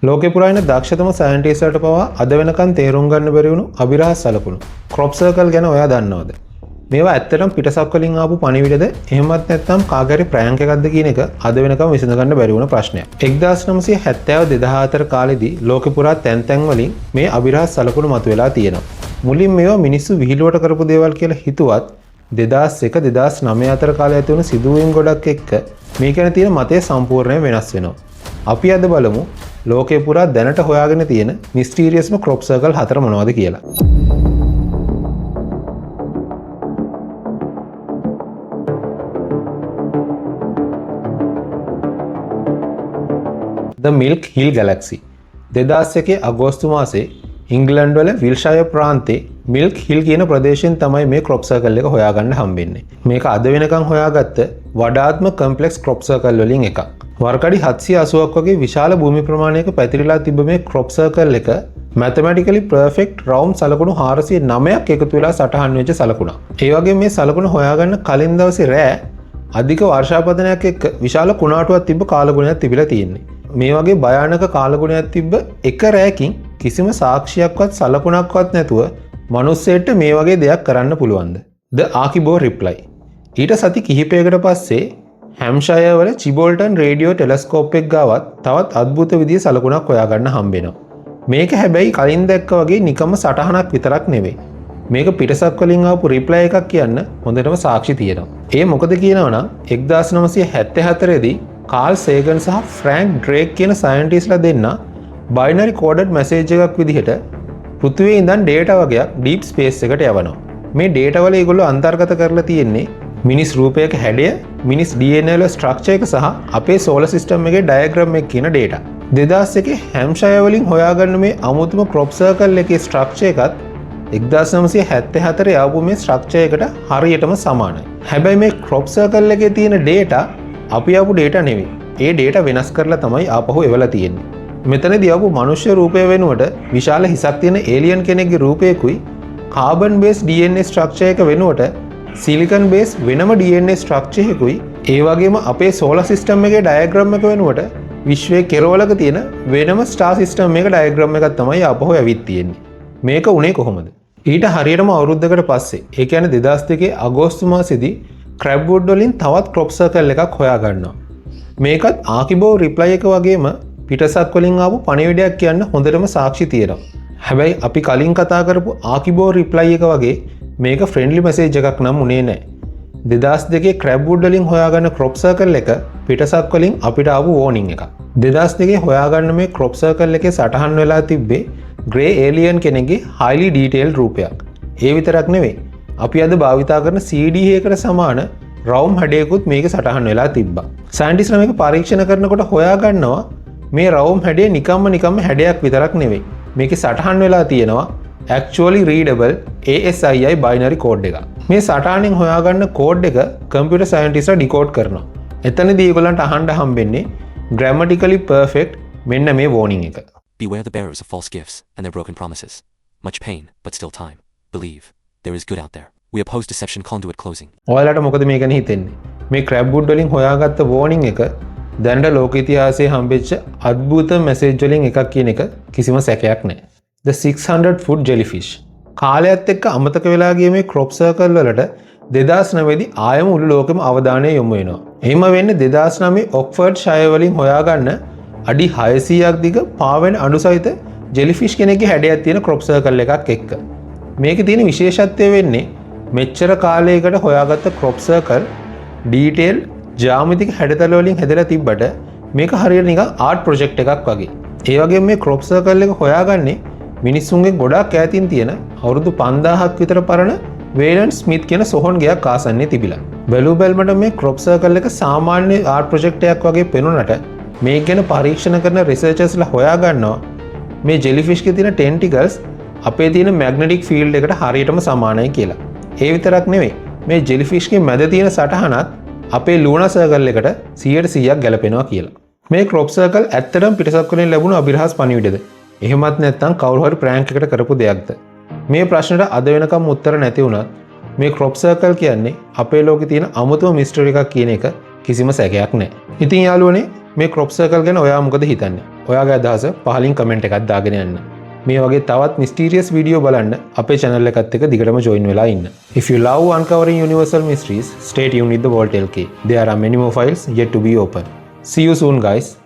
ලෝකේ පුරා ඉන්න දක්ෂතම සයන්ටිස්ට්ලාට පවා අද වෙනකන් තේරුම් ගන්න බැරි වුණු අභිරහස් සලකුණු ක්‍රොප් සර්කල් ගැන ඔයා දන්නවද? මේවා ඇත්තටම පිටසක් වලින් ආපු පණිවිඩද එහෙමත් නැත්නම් කාගරි ප්‍රෑන්ක් එකක්ද කියන එක අද වෙනකම් විසඳ ගන්න බැරි වුණ ප්‍රශ්නයක්. 1970 2004 කාලෙදී ලෝකේ පුරා තැන් තැන් වලින් මේ අභිරහස් සලකුණු මතුවලා තියෙනවා. මුලින් මේවා මිනිස්සු විහිළුවට කරපු දේවල් කියලා හිතුවත් 2001 2009 අතර කාලය ඇති වුණු සිදුවීම් ගොඩක් එක්ක මේ ගැන තියෙන මතය සම්පූර්ණයෙන් වෙනස් වෙනවා. අපි අද බලමු ලෝකේ පුරා දැනට හොයාගෙන තියෙන මිස්ටීරියස්ම ක්‍රොප් සර්කල් 4 මොනවද කියලා. The Milk Hill Galaxy 2001 අගෝස්තු මාසයේ ඉංග්ලන්ඩ් වල විල්ෂයර් ප්‍රාන්තයේ මිල්ක් හිල් කියන ප්‍රදේශයෙන් තමයි මේ ක්‍රොප් සර්කල් එක හොයාගන්න හම්බෙන්නේ. මේක අද වෙනකන් හොයාගත්ත වඩාත්ම කම්ප්ලෙක්ස් ක්‍රොප් සර්කල් වලින් එකක්. වර්ගඩි 780ක් වගේ විශාල භූමි ප්‍රමාණයක පැතිරිලා තිබ්බ මේ ක්‍රොප් සර්කල් එක මැතමැටිකලි පර්ෆෙක්ට් රවුන්ඩ් සලකුණු 409ක් එකතු වෙලා සටහන් වෙච්ච සලකුණක්. ඒ වගේම මේ සලකුණ හොයාගන්න කලින් දවසේ රෑ අධික වර්ෂාපතනයක් එක්ක විශාල කුණාටුවක් තිබ්බ කාලගුණයක් තිබිලා තියෙන්නේ. මේ වගේ භයානක කාලගුණයක් තිබ්බ එක රෑකින් කිසිම සාක්ෂියක්වත් සලකුණක්වත් නැතුව මනුස්සයෙක්ට මේ වගේ දෙයක් කරන්න පුළුවන්ද? The Archibald Reply. ඊට සති කිහිපයකට පස්සේ හැම්ෂයර් වල චිබෝල්ටන් රේඩියෝ ටෙලස්කෝප් එක ගාවත් තවත් අద్భుත විදිහේ සලකුණක් හොයාගන්න හම්බෙනවා. මේක හැබැයි කලින් දැක්ක වගේ නිකම්ම සටහනක් විතරක් නෙවෙයි. මේක පිටසක් වලින් ආපු රිප්ලයි එකක් කියන්න හොඳටම සාක්ෂි තියෙනවා. ඒ මොකද කියනවනම් 1974 දී කාල් සේගන් සහ ෆ්‍රැන්ක් ඩ්‍රේක් කියන සයන්ටිස්ට්ලා දෙන්න බයිනරි කෝඩඩ් මැසේජ් එකක් විදිහට පෘථිවියේ ඉඳන් ඩේටා වගේක් ඩීප් ස්පේස් එකට යවනවා. මේ ඩේටා වල ඒගොල්ලෝ අන්තර්ගත කරලා තියෙන්නේ මිනිස් රූපයක හැඩය, මිනිස් DNA වල ස්ට්‍රක්චර් එක සහ අපේ සෝලර් සිස්ටම් එකේ ඩයග්‍රෑම් එක කියන ඩේටා. 2001 හැම්ෂයර් වලින් හොයාගන්න මේ අමුතුම ක්‍රොප් සර්කල් එකේ ස්ට්‍රක්චර් එකත් 1974 ආපු මේ ස්ට්‍රක්චර් එකට හරියටම සමානයි. හැබැයි මේ ක්‍රොප් සර්කල් එකේ තියෙන ඩේටා අපි ආපු ඩේටා නෙවෙයි. ඒ ඩේටා වෙනස් කරලා තමයි ආපහු එවලා තියෙන්නේ. මෙතනදී ආපු මනුෂ්‍ය රූපය වෙනුවට විශාල හිසක් තියෙන ඒලියන් කෙනෙක්ගේ රූපයකුයි කාබන් බේස් DNA ස්ට්‍රක්චර් එක වෙනුවට සිලිකන් බේස් වෙනම DNA ස්ට්‍රක්චර් එකකුයි ඒ වගේම අපේ සෝලර් සිස්ටම් එකේ ඩයග්‍රෑම් එක වෙනුවට විශ්වයේ කෙරවලක තියෙන වෙනම ස්ටාර් සිස්ටම් එකක ඩයග්‍රෑම් එකක් තමයි ආපහු ඇවිත් තියෙන්නේ. මේක උනේ කොහොමද? ඊට හරියටම අවුරුද්දකට පස්සේ ඒ කියන්නේ 2002 අගෝස්තු මාසෙදී ක්‍රැබ්වුඩ් වලින් තවත් ක්‍රොප් සර්කල් එකක් හොයාගන්නවා. මේකත් ආකිබෝඩ් රිප්ලයි එක වගේම පිටසක් වලින් ආපු පණිවිඩයක් කියන්න හොඳටම සාක්ෂි තියෙනවා. හැබැයි අපි කලින් කතා කරපු ආකිබෝඩ් රිප්ලයි එක වගේ මේක ෆ්‍රෙන්ඩ්ලි මැසේජ් එකක් නම් උනේ නැහැ. 2002 ක්‍රැබ්වුඩ් වලින් හොයාගන්න ක්‍රොප් සර්කල් එක පිටසක් වලින් අපිට ආපු වෝනින් එකක්. 2002 හොයාගන්න මේ ක්‍රොප් සර්කල් එකේ සටහන් වෙලා තිබ්බේ ග්‍රේ ඒලියන් කෙනෙක්ගේ highly detailed රූපයක්. ඒ විතරක් නෙවෙයි. අපි අද භාවිතා කරන CD එකකට සමාන රවුම් හැඩයකුත් මේක සටහන් වෙලා තිබ්බා. සයන්ටිස්ට්ලා මේක පරීක්ෂණ කරනකොට හොයාගන්නවා මේ රවුම් හැඩය නිකම්ම හැඩයක් විතරක් නෙවෙයි. මේකේ සටහන් වෙලා තියෙනවා actually readable ASII binary code එක. මේ සටහනින් හොයාගන්න කෝඩ් එක කම්පියුටර් සයන්ටිස්ට්ලා ඩිකෝඩ් කරනවා. එතනදී ඒගොල්ලන්ට අහන්න හම්බෙන්නේ grammatically perfect මෙන්න මේ warning එක. Beware the bearers of false gifts and their broken promises. Much pain, but still time. Believe, there is good out there. We oppose deception conduit closing. ඔයාලට මොකද මේ ගැන හිතෙන්නේ? මේ ක්‍රැබ්වුඩ් වලින් හොයාගත්ත warning එක දැනට ලෝක ඉතිහාසයේ හම්බෙච්ච අద్భుත මැසේජ් වලින් එකක් කියන එක කිසිම සැකයක් නැහැ. The 600 foot jellyfish. කාලයත් එක්ක අමතක වෙලා ගිය මේ ක්‍රොප් සර්කල් වලට 2009 දී ආයම මුළු ලෝකෙම අවධානය යොමු වෙනවා. එහෙම වෙන්නේ 2009 ඔක්ස්ෆර්ඩ් ෂයර් වලින් හොයාගන්න අඩි 600ක් දිග පාවෙන අණු සහිත ජෙලිෆිෂ් කෙනෙක්ගේ හැඩයක් තියෙන ක්‍රොප් සර්කල් එකක් එක්ක. මේකේ තියෙන විශේෂත්වය වෙන්නේ මෙච්චර කාලයකට හොයාගත්ත ක්‍රොප් සර්කල් ඩීටේල් ජ්‍යාමිතික හැඩතල වලින් හැදලා තිබ්බට මේක හරියට නිකන් ආර්ට් ප්‍රොජෙක්ට් එකක් වගේ. ඒ වගේම මේ ක්‍රොප් සර්කල් එක හොයාගන්නේ මිනිස්සුන්ගේ ගොඩක් ඈතින් තියෙන අවුරුදු 5000ක් විතර පරණ වේලන් ස්මිත් කියන සොහොන් ගයක් ආසන්නයේ තිබිලා. බැලු බැලමට මේ ක්‍රොප් සර්කල් එක සාමාන්‍ය ආර්ට් ප්‍රොජෙක්ට් එකක් වගේ පෙනුනට මේක ගැන පරීක්ෂණ කරන රිසර්චර්ස්ලා හොයාගන්නවා මේ ජෙලිෆිෂ්ගේ තියෙන ටෙන්ටිකල්ස් අපේ තියෙන මැග්නටික් ෆීල්ඩ් එකට හරියටම සමානයි කියලා. ඒ විතරක් නෙවෙයි මේ ජෙලිෆිෂ්ගේ මැද තියෙන සටහනත් අපේ ලූනා සර්කල් එකට 100% ගැලපෙනවා කියලා. මේ ක්‍රොප් සර්කල් ඇත්තටම පිටසක් වලින් ලැබුණු අභිරහස් පණිවිඩද? එහෙමත් නැත්නම් කවුරු හරි ප්‍රෑන්ක් එකකට කරපු දෙයක්ද? මේ ප්‍රශ්නට අද වෙනකම් උත්තර නැති වුණත් මේ ක්‍රොප් සර්කල් කියන්නේ අපේ ලෝකේ තියෙන අමුතුම මිස්ටරි එකක් කියන එක කිසිම සැකයක් නැහැ. ඉතින් යාළුවනේ මේ ක්‍රොප් සර්කල් ගැන ඔයා මොකද හිතන්නේ? ඔයාගේ අදහස පහලින් කමෙන්ට් එකක් දාගෙන යන්න. මේ වගේ තවත් මිස්ටීරියස් වීඩියෝ බලන්න අපේ channel එකත් එක්ක දිගටම join වෙලා ඉන්න. If you love uncovering universal mysteries, stay tuned with the Vault LK. There are many more files yet to be opened. See you soon guys.